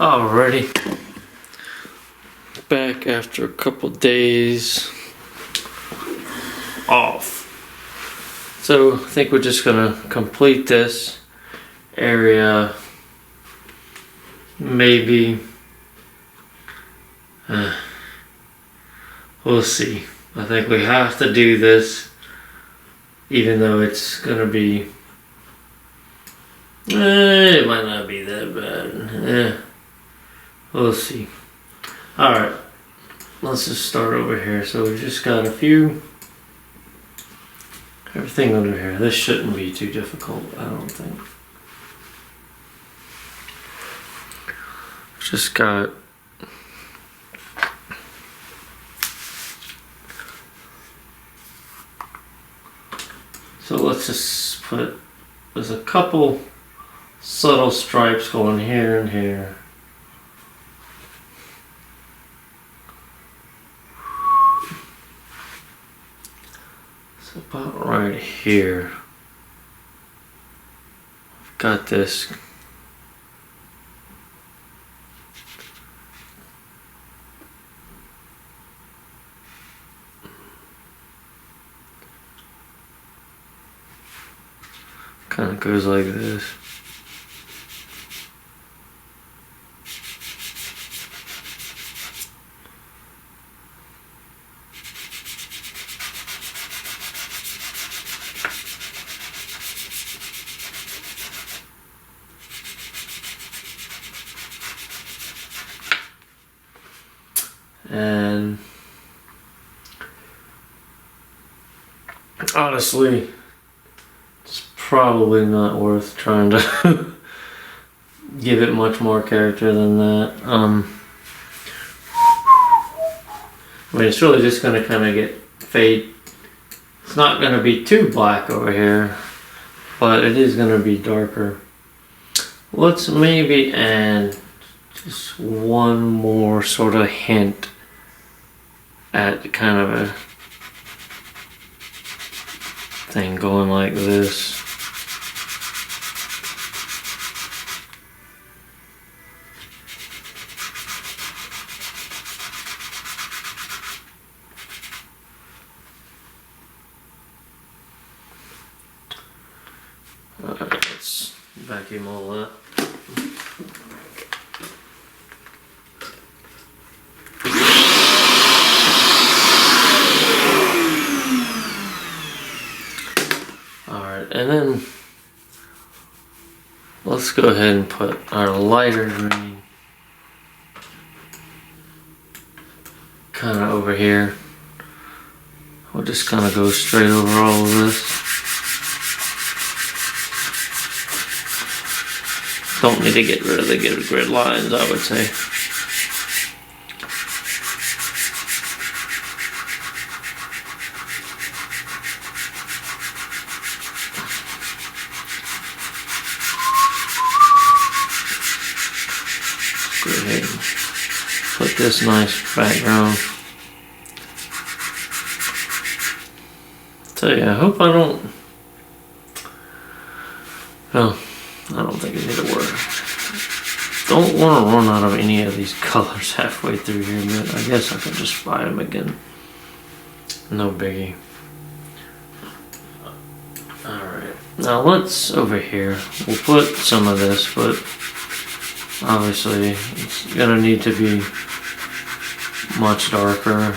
Alrighty, back after a couple days off. So I think we're just gonna complete this area. Maybe we'll see. I think we have to do this, even though it's gonna be. It might not be that bad. We'll see. Alright, let's just start over here. So we've just got everything under here. This shouldn't be too difficult, I don't think. Just got so let's just put, there's a couple subtle stripes going here and here. So about right here, I've got this kind of goes like this. And honestly, it's probably not worth trying to give it much more character than that. I mean, it's really just going to kind of get fade. It's not going to be too black over here, but it is going to be darker. Let's maybe add just one more sort of hint at kind of a thing going like this. Alright, let's vacuum all that. And then let's go ahead and put our lighter green kind of over here. We'll just kind of go straight over all of this. Don't need to get rid of the grid lines, I would say. Go ahead and put this nice background. Tell you, I hope I don't. Well, I don't think it need to work. Don't want to run out of any of these colors halfway through here, but I guess I can just buy them again. No biggie. Alright, now let's over here. We'll put some of this, but obviously it's gonna need to be much darker.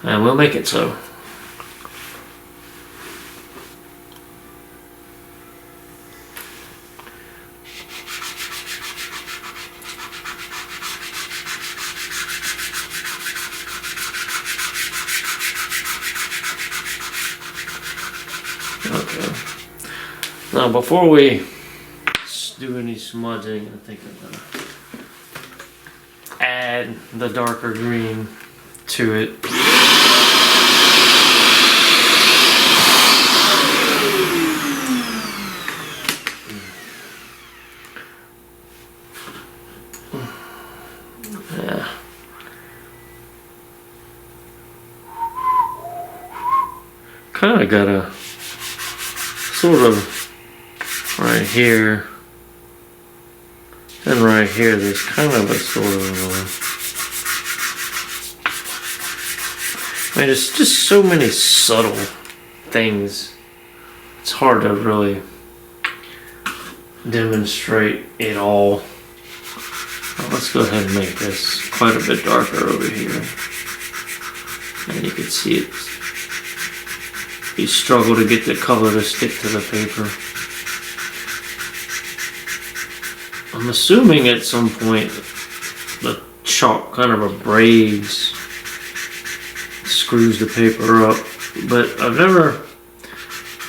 And we'll make it so. Okay. Now before we do any smudging, I think I'm gonna add the darker green to it. Yeah. Kind of got a sort of right here And right here, there's kind of a sort of I mean, there's just so many subtle things. It's hard to really demonstrate it all. Well, let's go ahead and make this quite a bit darker over here. And you can see it. You struggle to get the color to stick to the paper. I'm assuming at some point the chalk kind of abrades, screws the paper up, but I've never,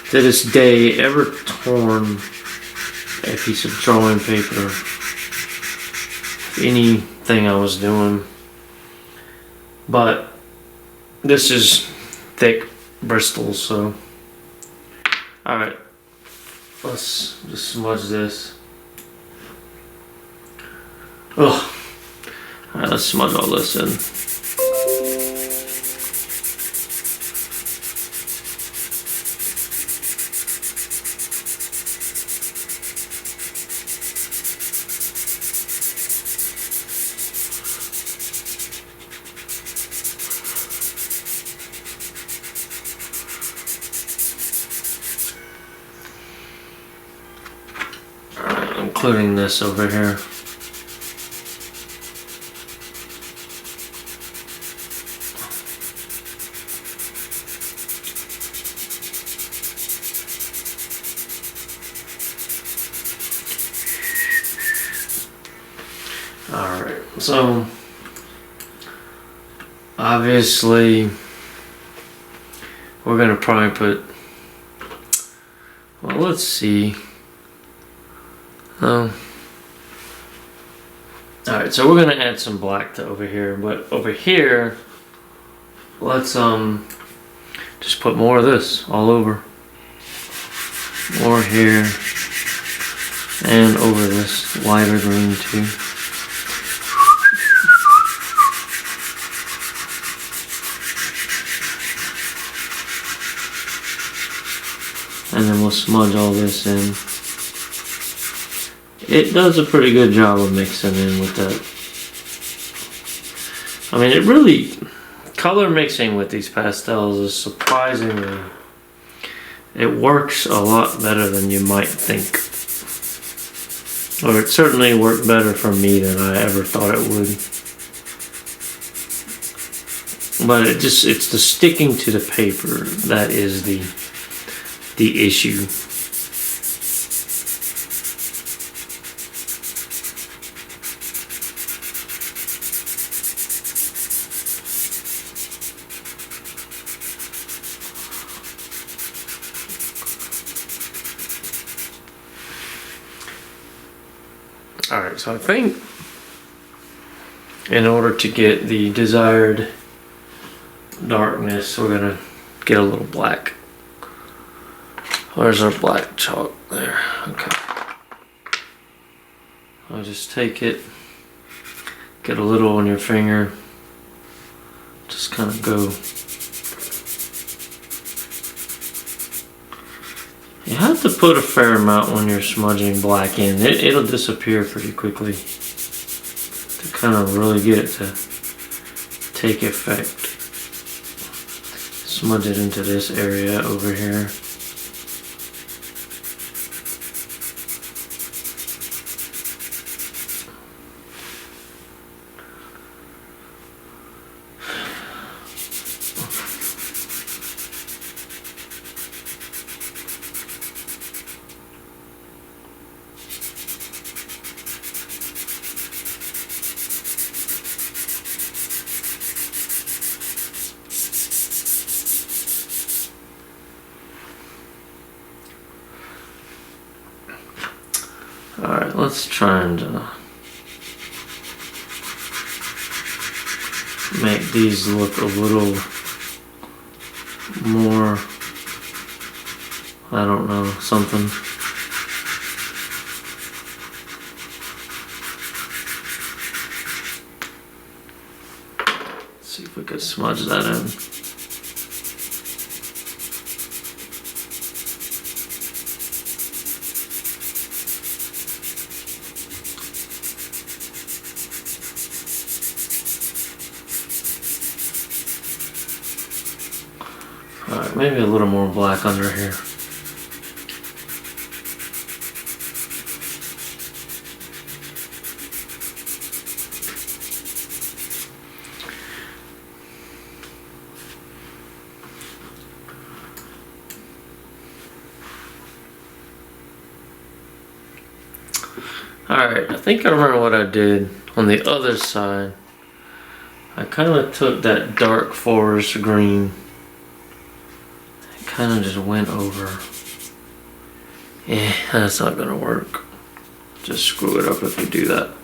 to this day, ever torn a piece of drawing paper, anything I was doing. But this is thick Bristol, so alright, let's just smudge this. Oh, alright, let's smudge all this in. Alright, including this over here. Alright, so obviously we're gonna probably put, well, let's see. Alright, so we're gonna add some black to over here, but over here let's just put more of this all over. More here and over this lighter green too. And then we'll smudge all this in. It does a pretty good job of mixing in with that. I mean, it really, color mixing with these pastels is surprisingly, it works a lot better than you might think. Or it certainly worked better for me than I ever thought it would. But it's the sticking to the paper that is the issue. Alright, so I think in order to get the desired darkness, we're gonna get a little black. Where's our black chalk? There. Okay. I'll just take it, get a little on your finger, just kind of go. You have to put a fair amount when you're smudging black in. It'll disappear pretty quickly to kind of really get it to take effect. Smudge it into this area over here. Alright, let's try and make these look a little more, I don't know, something. Let's see if we could smudge that in. maybe a little more black under here. Alright, I think I remember what I did on the other side. I kind of took that dark forest green. It kind of just went over. Yeah, that's not gonna work. Just screw it up if you do that.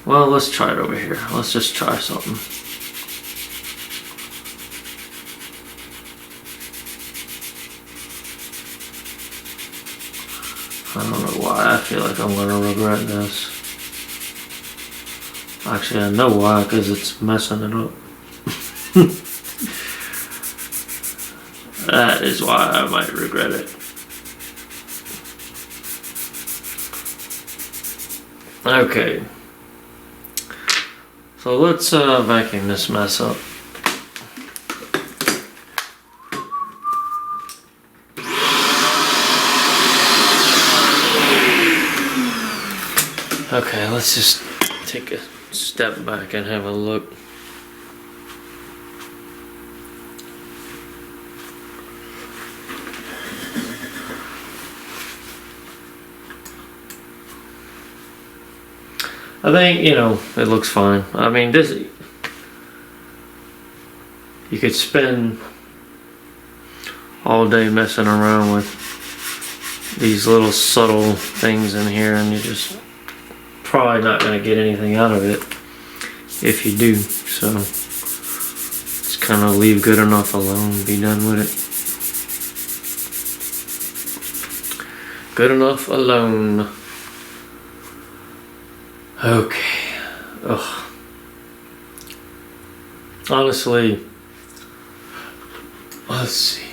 Well, let's try it over here. Let's just try something. I don't know why, I feel like I'm gonna regret this. Actually, I know why, because it's messing it up. That is why I might regret it. Okay. So let's vacuum this mess up. Okay, let's just take a step back and have a look. I think, you know, it looks fine. I mean, this, you could spend all day messing around with these little subtle things in here, and you're just probably not going to get anything out of it if you do. So just kind of leave good enough alone, be done with it. Good enough alone. Okay. Ugh. Honestly, let's see.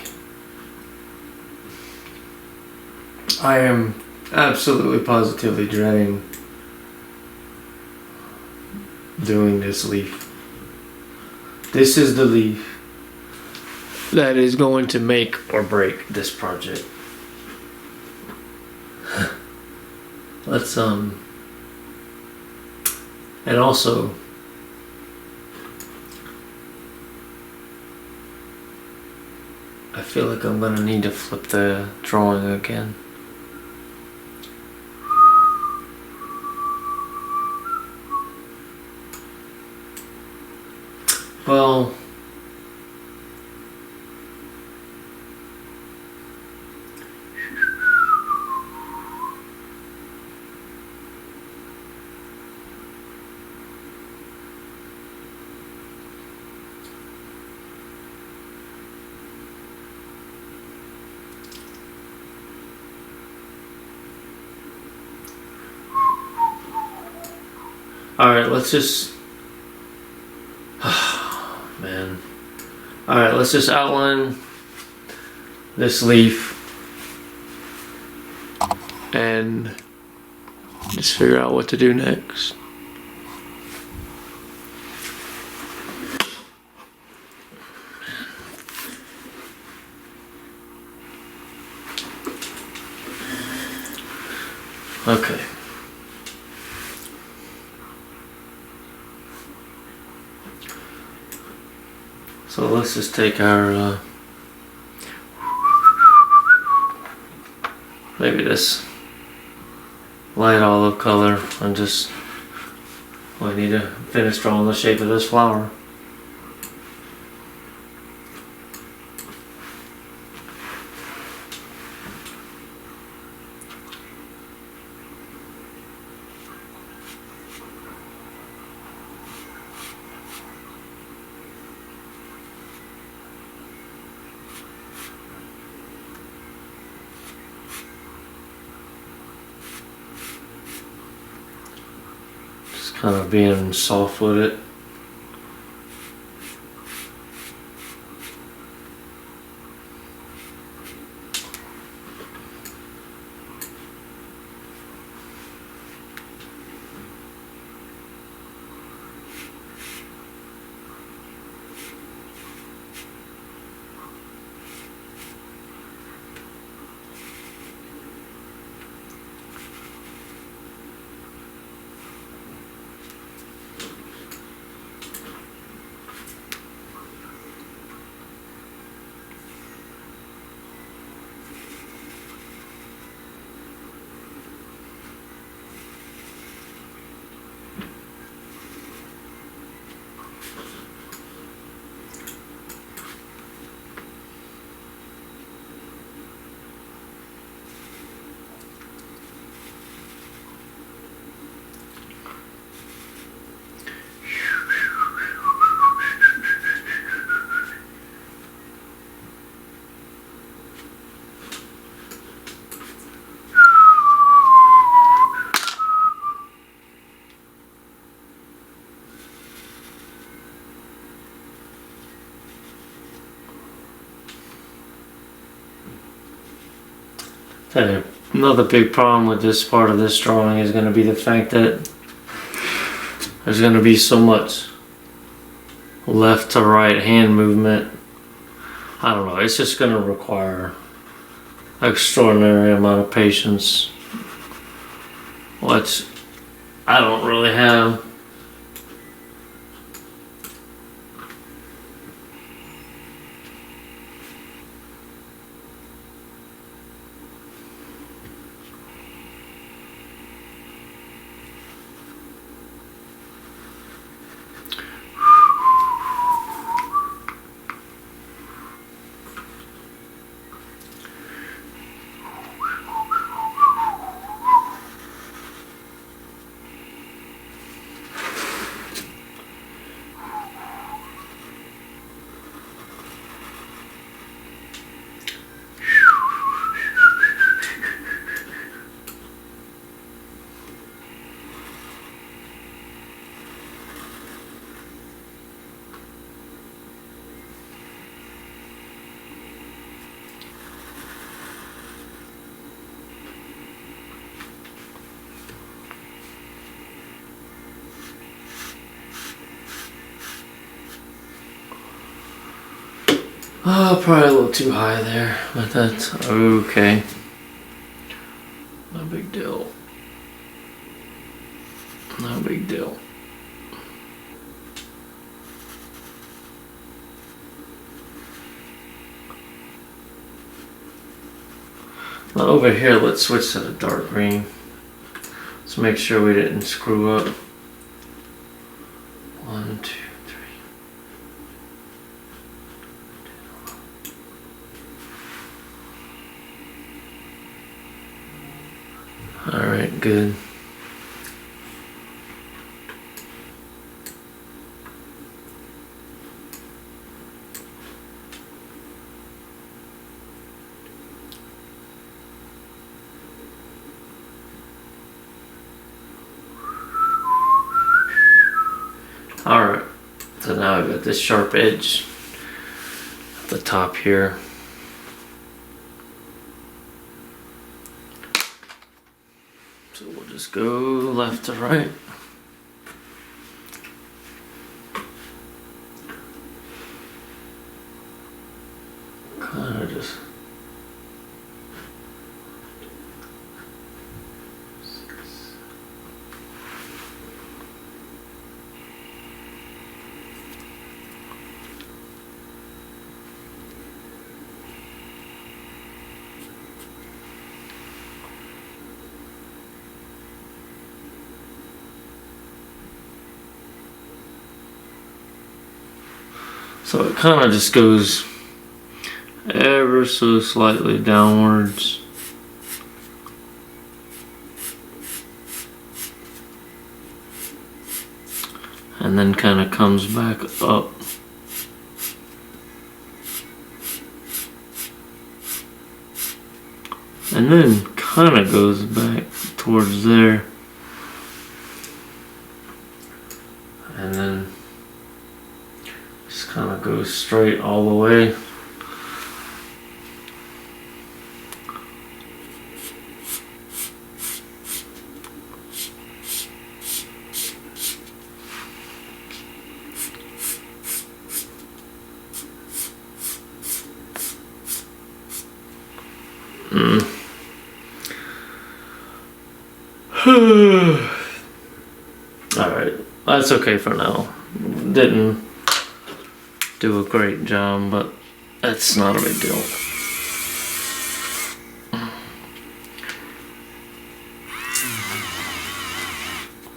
I am absolutely positively dreading doing this leaf. This is the leaf that is going to make or break this project. Let's and also I feel like I'm gonna need to flip the drawing again. Well, alright, let's just man. Alright, let's just outline this leaf and just figure out what to do next. Okay. So let's just take our, maybe this light olive color and just, well, I need to finish drawing the shape of this flower. Kind of being soft with it. Another big problem with this part of this drawing is going to be the fact that there's going to be so much left to right hand movement. I don't know, it's just going to require extraordinary amount of patience, which I don't really have. Oh, probably a little too high there, but that's okay. No big deal. No big deal. Now over here, let's switch to the dark green. Let's make sure we didn't screw up. 1, 2, 3. Alright, good. Alright, so now I've got this sharp edge at the top here. So we'll just go left to right. Kind of just. So it kind of just goes ever so slightly downwards. And then kind of comes back up. And then kind of goes back towards there. And then just kind of goes straight all the way. Alright, that's okay for now. Didn't do a great job, but that's not a big deal.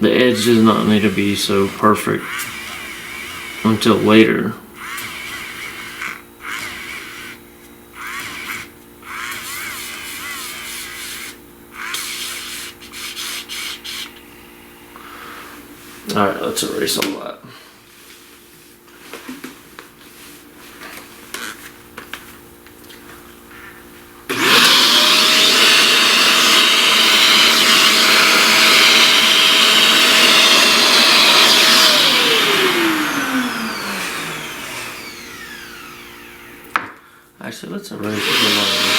The edge does not need to be so perfect until later. Alright, let's erase all that. Actually, let's erase it.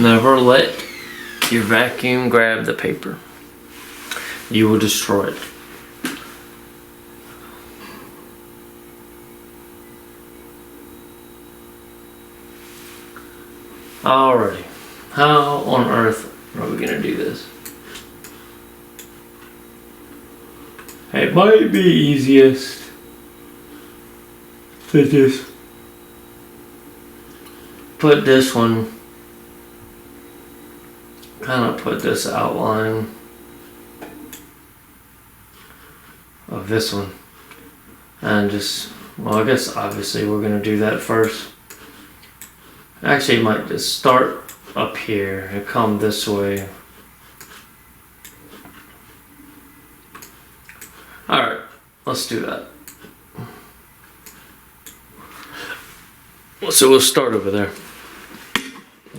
Never let your vacuum grab the paper. You will destroy it. Alrighty. How on earth are we gonna do this? It might be easiest to just put this one, kind of put this outline of this one, and just, well, I guess obviously we're gonna do that first. Actually, might just start up here and come this way. Alright, let's do that. So we'll start over there.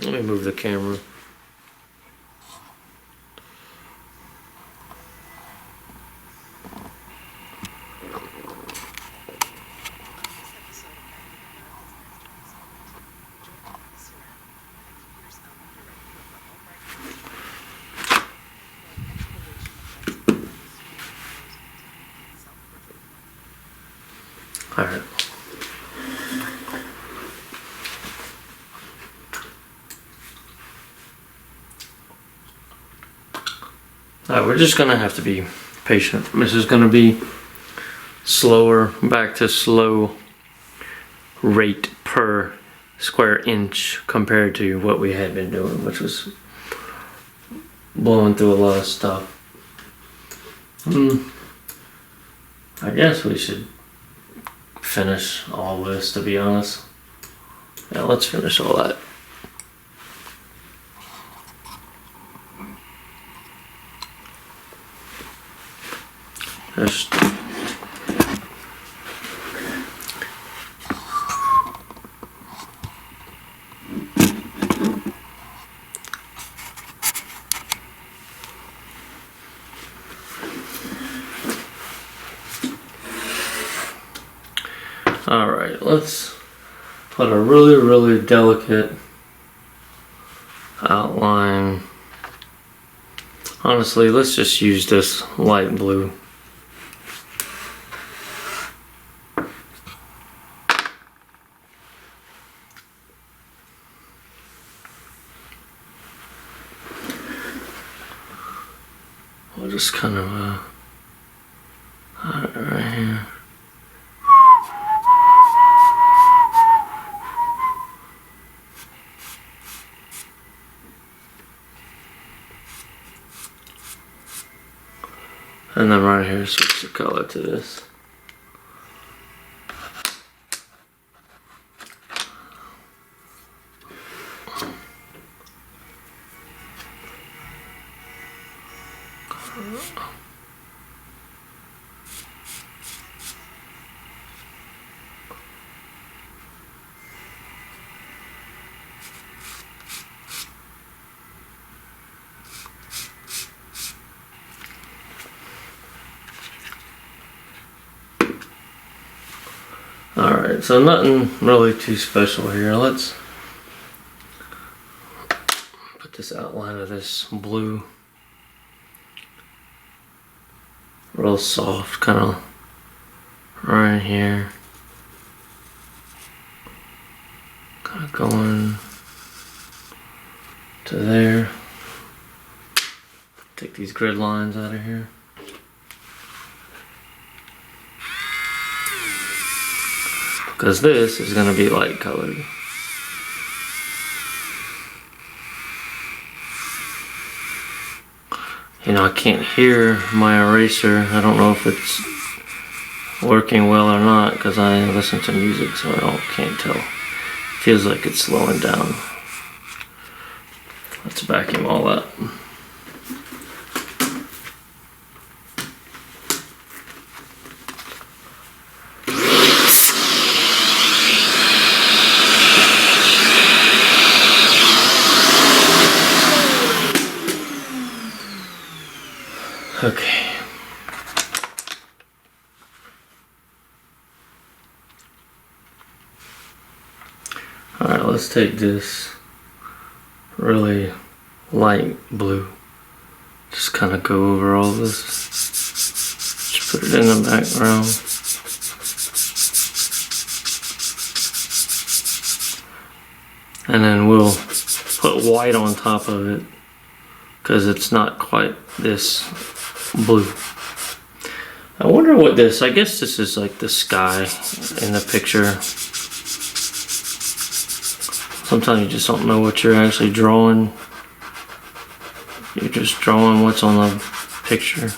Let me move the camera. Alright. Alright, we're just gonna have to be patient. This is gonna be slower, back to slow rate per square inch compared to what we had been doing, which was blowing through a lot of stuff. I guess we should finish all this, to be honest. Yeah, let's finish all that. Just alright, let's put a really delicate outline. Honestly, let's just use this light blue. We'll just kind of right here. And then right here, switch the color to this. Alright, so nothing really too special here. Let's put this outline of this blue real soft, kind of right here. Kind of going to there. Take these grid lines out of here. Because this is going to be light colored. You know, I can't hear my eraser. I don't know if it's working well or not because I listen to music, so I can't tell. It feels like it's slowing down. Let's vacuum all that. Okay. Alright, let's take this really light blue. Just kind of go over all this. Just put it in the background. And then we'll put white on top of it because it's not quite this blue. I wonder what this, I guess this is like the sky in the picture. Sometimes you just don't know what you're actually drawing. You're just drawing what's on the picture.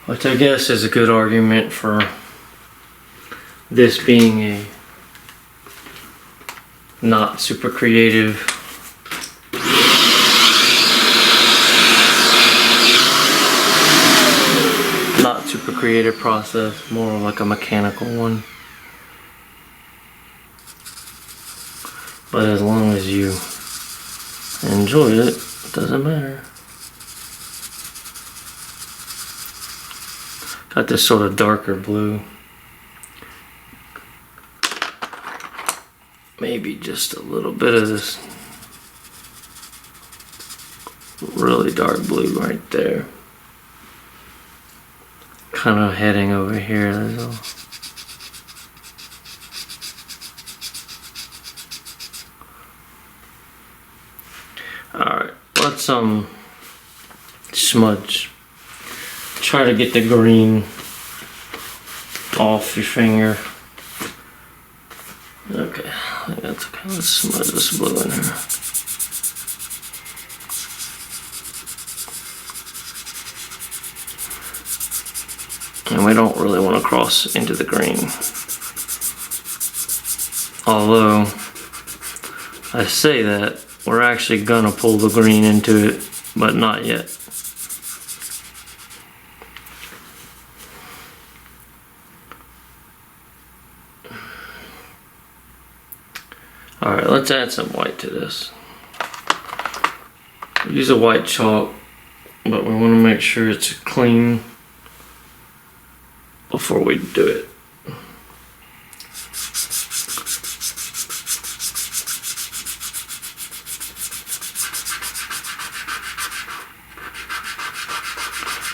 Which I guess is a good argument for this being a not super creative process, more like a mechanical one. But as long as you enjoy it, it doesn't matter. Got this sort of darker blue. Maybe just a little bit of this really dark blue right there. Kind of heading over here. Alright, let's smudge. Try to get the green off your finger. Okay, I think that's okay. Let's smudge this blue in here. And we don't really want to cross into the green. Although, I say that, we're actually gonna pull the green into it, but not yet. Alright, let's add some white to this. Use a white chalk, but we want to make sure it's clean before we do it.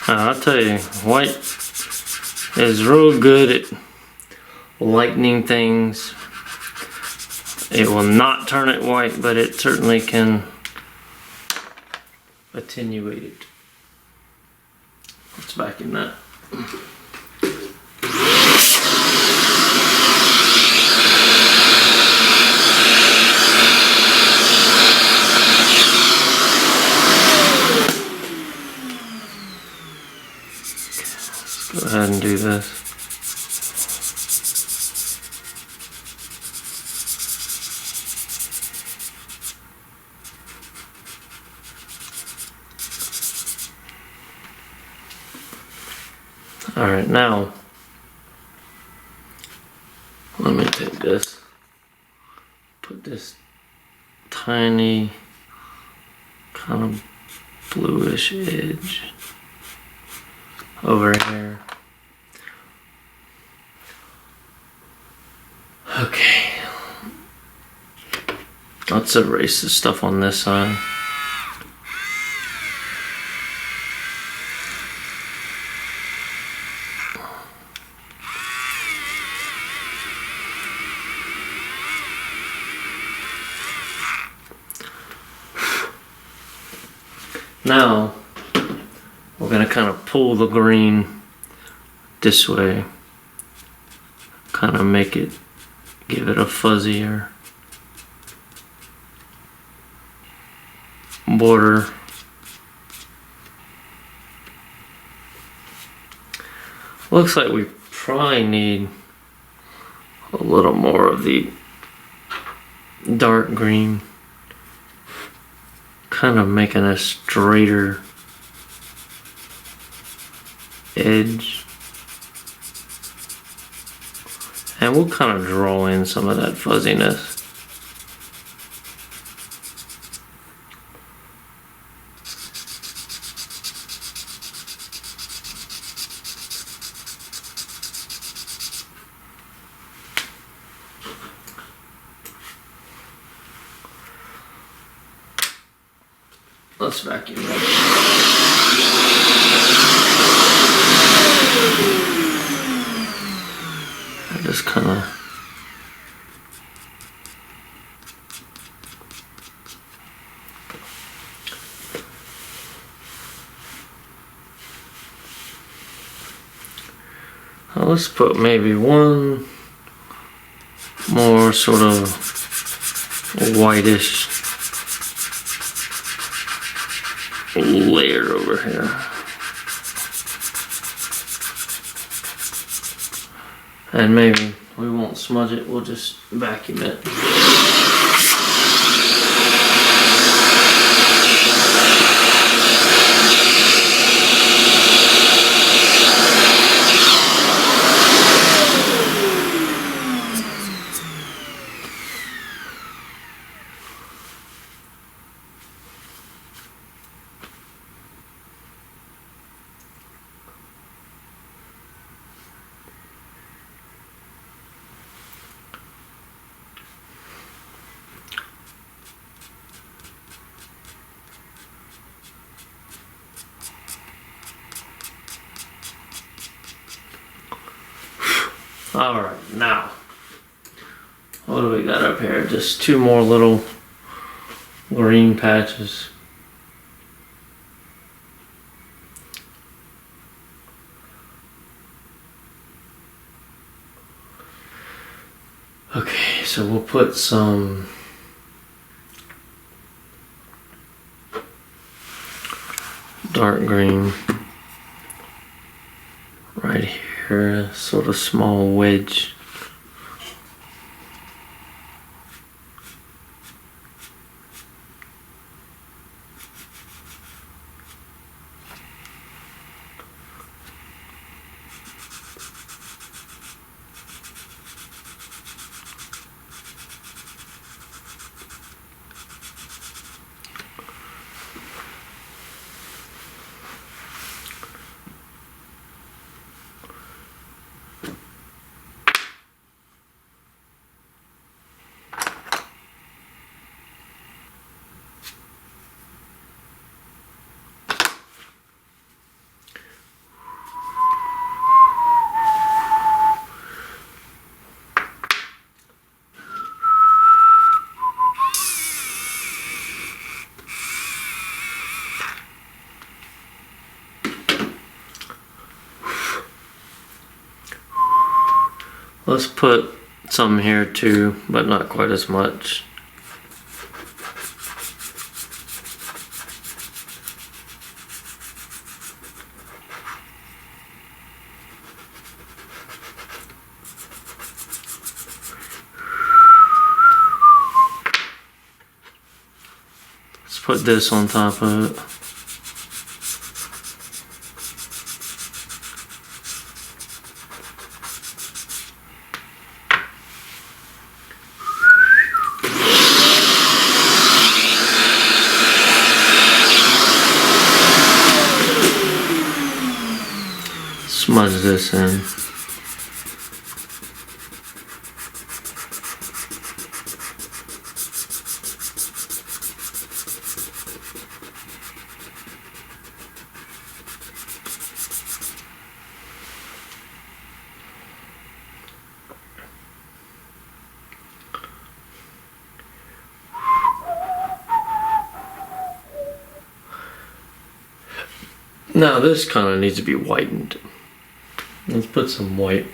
I'll tell you, white is real good at lightening things. It will not turn it white, but it certainly can attenuate it. Let's back in that. Go ahead and do this. Alright, now let me take this, put this tiny kind of bluish edge over here. Okay, let's erase the stuff on this side. Now, we're going to kind of pull the green this way, kind of make it, give it a fuzzier border. Looks like we probably need a little more of the dark green, kind of making a straighter edge, and we'll kind of draw in some of that fuzziness. let's vacuum that. I just kind of. Let's put maybe one more sort of whitish layer over here. And maybe we won't smudge it, we'll just vacuum it. Alright, now, what do we got up here? Just two more little green patches. Okay, so we'll put some dark green right here, a sort of small wedge. Let's put some here too, but not quite as much. Let's put this on top of it. Smudge this in. Now this kind of needs to be whitened. Let's put some white.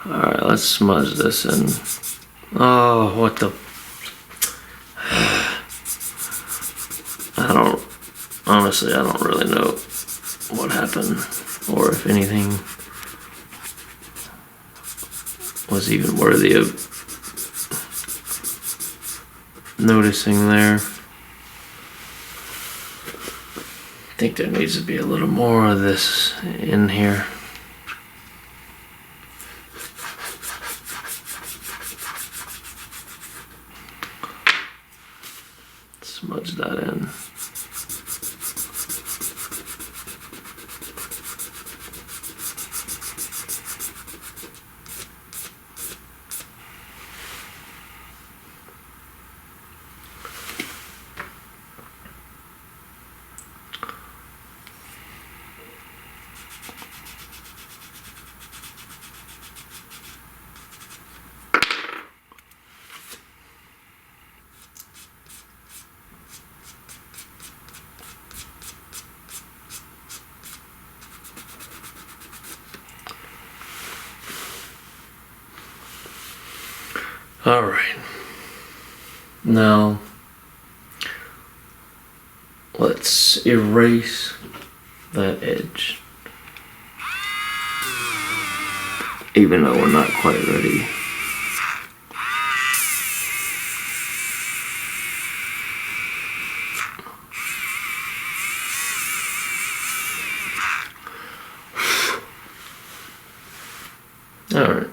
Alright, let's smudge this in. Oh, what the... Honestly, I don't really know what happened, or if anything was even worthy of noticing there. I think there needs to be a little more of this in here. Smudge that in. All right. Now, let's erase that edge. Even though we're not quite ready. All right.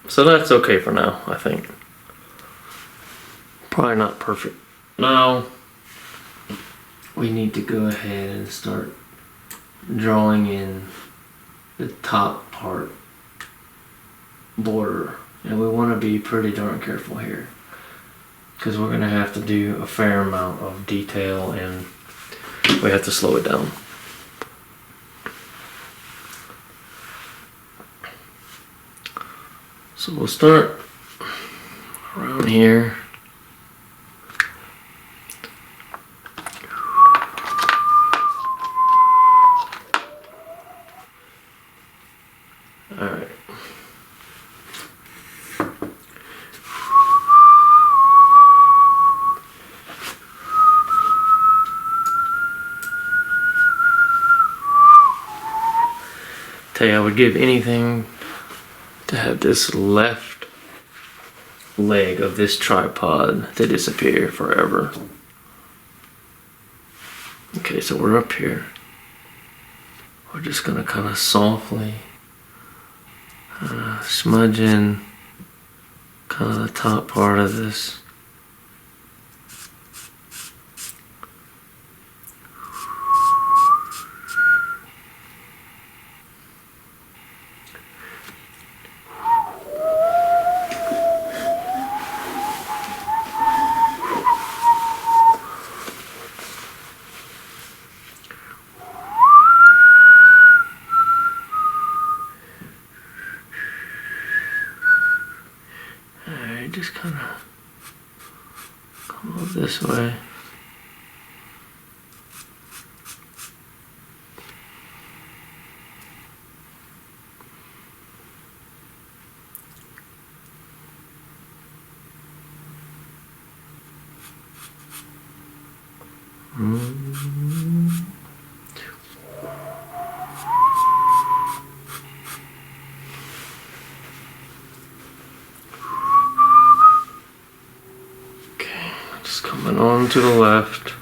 So that's okay for now, I think. Probably not perfect. Now, we need to go ahead and start drawing in the top part border. And we want to be pretty darn careful here, because we're going to have to do a fair amount of detail and we have to slow it down. So we'll start around here. Alright. Tell you, I would give anything to have this left leg of this tripod to disappear forever. Okay, so we're up here. We're just gonna kind of softly smudge in kind of the top part of this. Just kind of come up this way. Coming on to the left.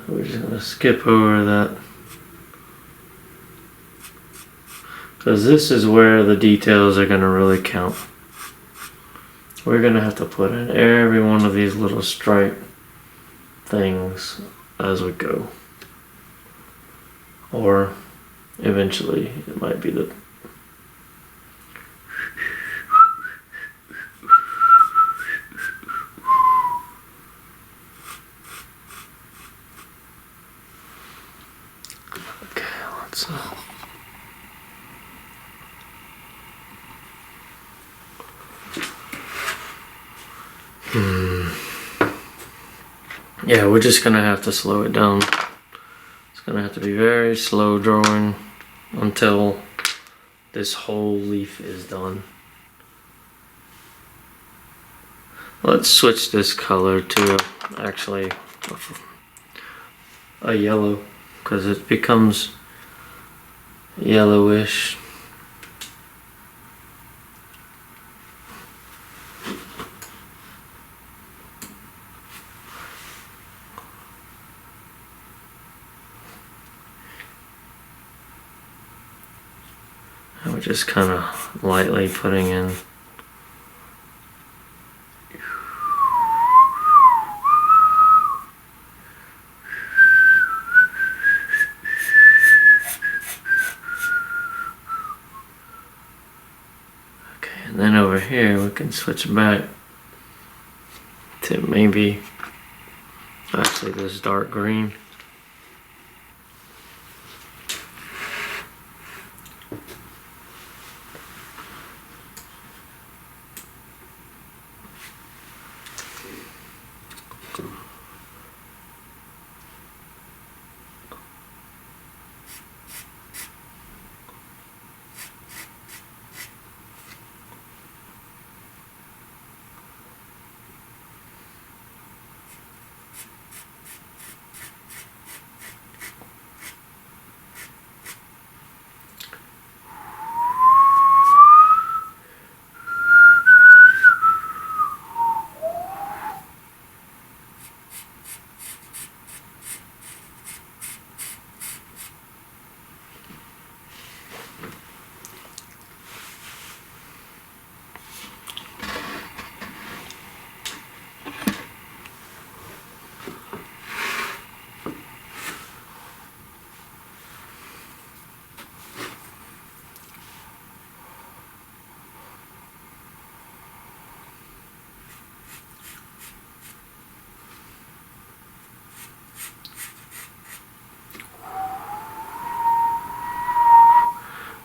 We're just going to skip over that, because this is where the details are going to really count. We're going to have to put in every one of these little stripe things as we go. or eventually it might be the yeah, we're just gonna have to slow it down. It's gonna have to be very slow drawing until this whole leaf is done. Let's switch this color to actually a yellow, because it becomes yellowish. And we're just kind of lightly putting in. And then over here we can switch back to maybe actually this dark green.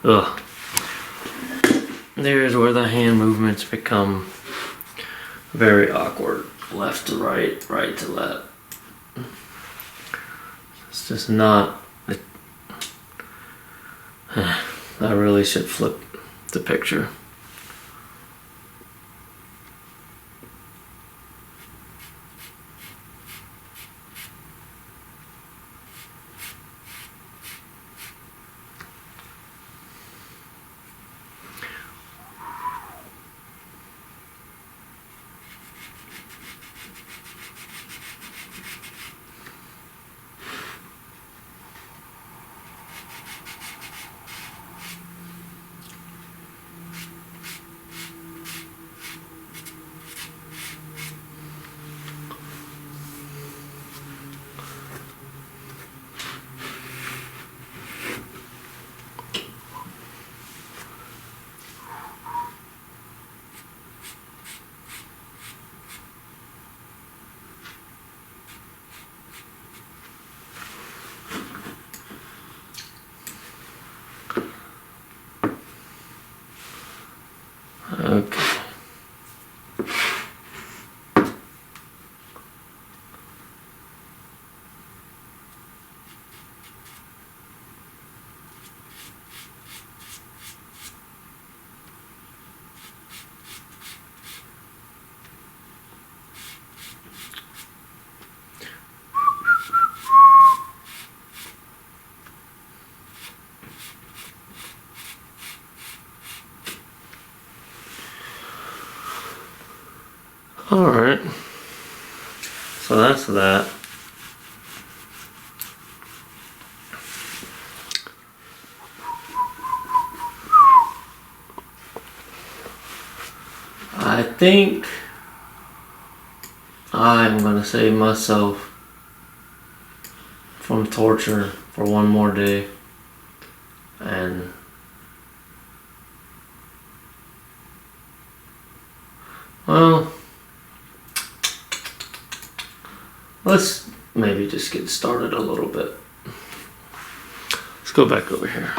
Ugh. There's where the hand movements become very awkward. Left to right, right to left. It's just not. I really should flip the picture. Okay. Alright, so that's that. I think I'm gonna save myself from torture for one more day. And well, let's maybe just get started a little bit. Let's go back over here.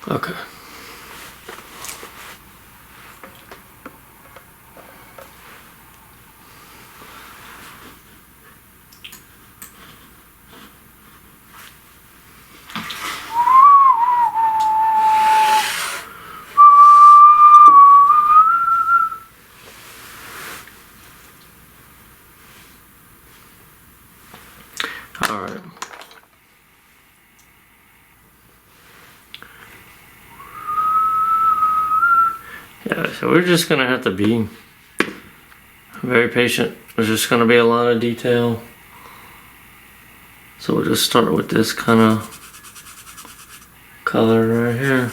Okay. All right. Yeah, so we're just gonna have to be very patient. There's just gonna be a lot of detail. So we'll just start with this kind of color right here.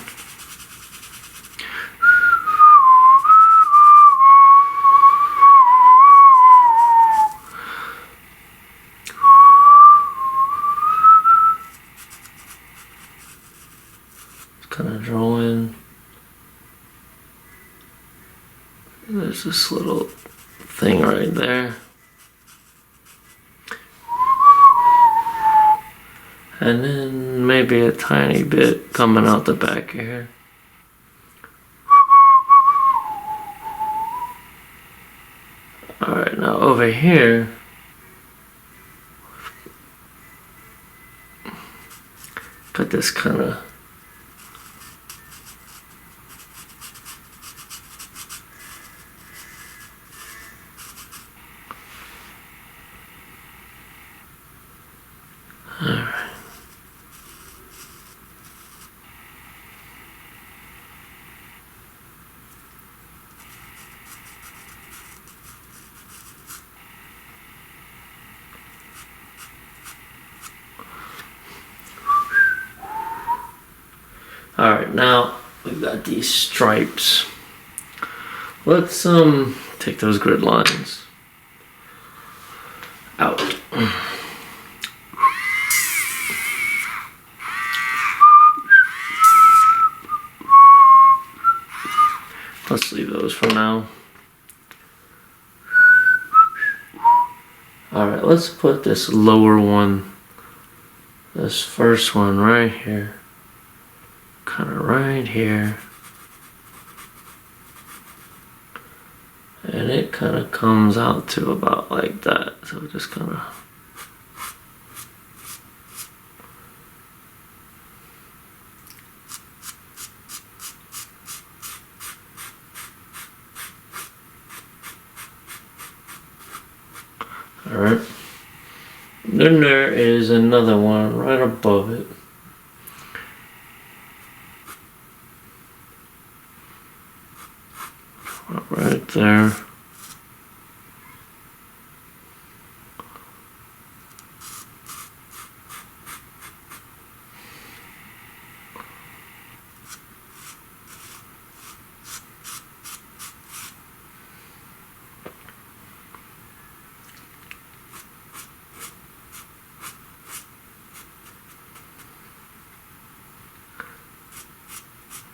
Kind of draw in. There's this little thing right there. And then maybe a tiny bit coming out the back here. Alright, now over here, got this kind of Alright, now we've got these stripes. Let's take those grid lines out. Let's leave those for now. Alright, let's put this lower one, this first one right here, kind of right here. And it kind of comes out to about like that. So just kind of. Alright. Then there is another one right above it. Right there.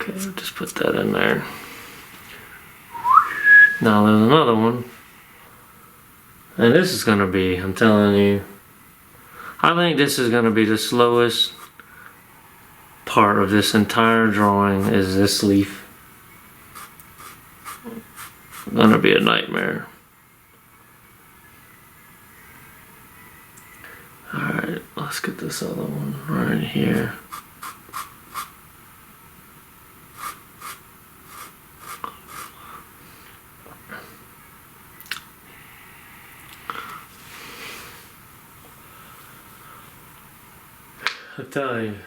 Okay, I'll just put that in there. Now there's another one. And this is gonna be, I'm telling you, I think this is gonna be the slowest part of this entire drawing is this leaf. Gonna be a nightmare. Alright, let's get this other one right here. I'm telling you,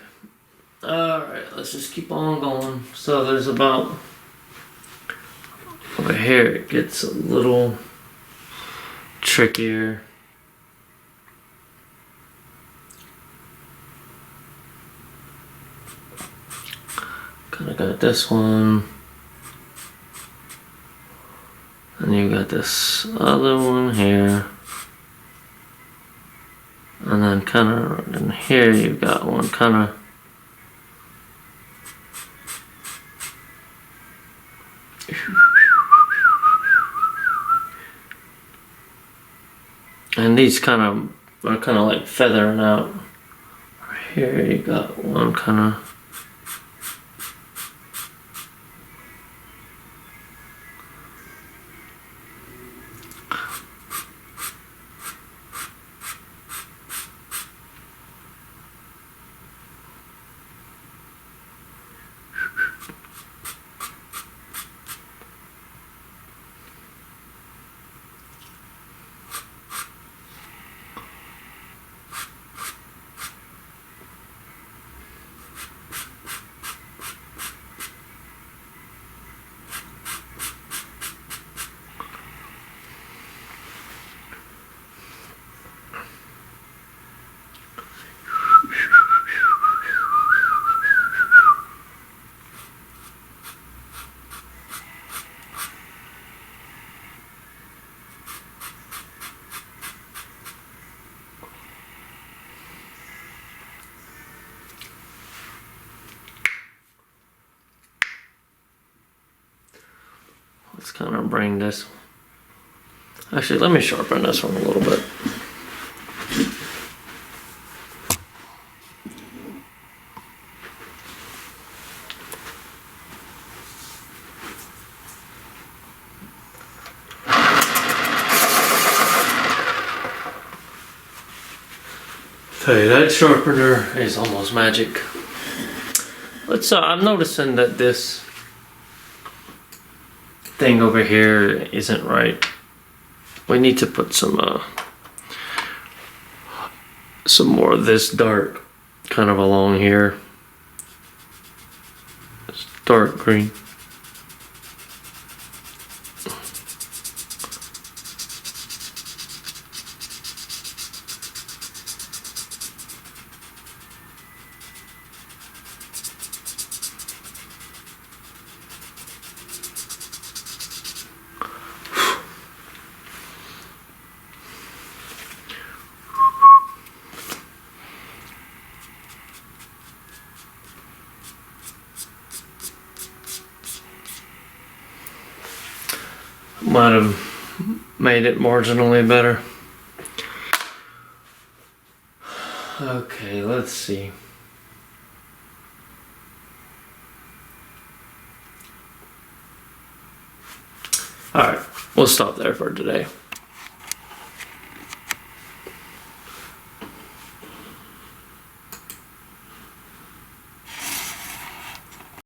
Alright, let's just keep on going. So there's about, over here it gets a little trickier. Kinda got this one. And you got this other one here. And then kinda in here you've got one kinda. And these kind of are kind of like feathering out. Here you got one kind of. Let's kind of bring this. Actually, let me sharpen this one a little bit. Tell you, that sharpener is almost magic. Let's. I'm noticing that this thing over here isn't right. We need to put some more of this dark kind of along here. It's dark green. Might have made it marginally better. Okay, let's see. Alright, we'll stop there for today.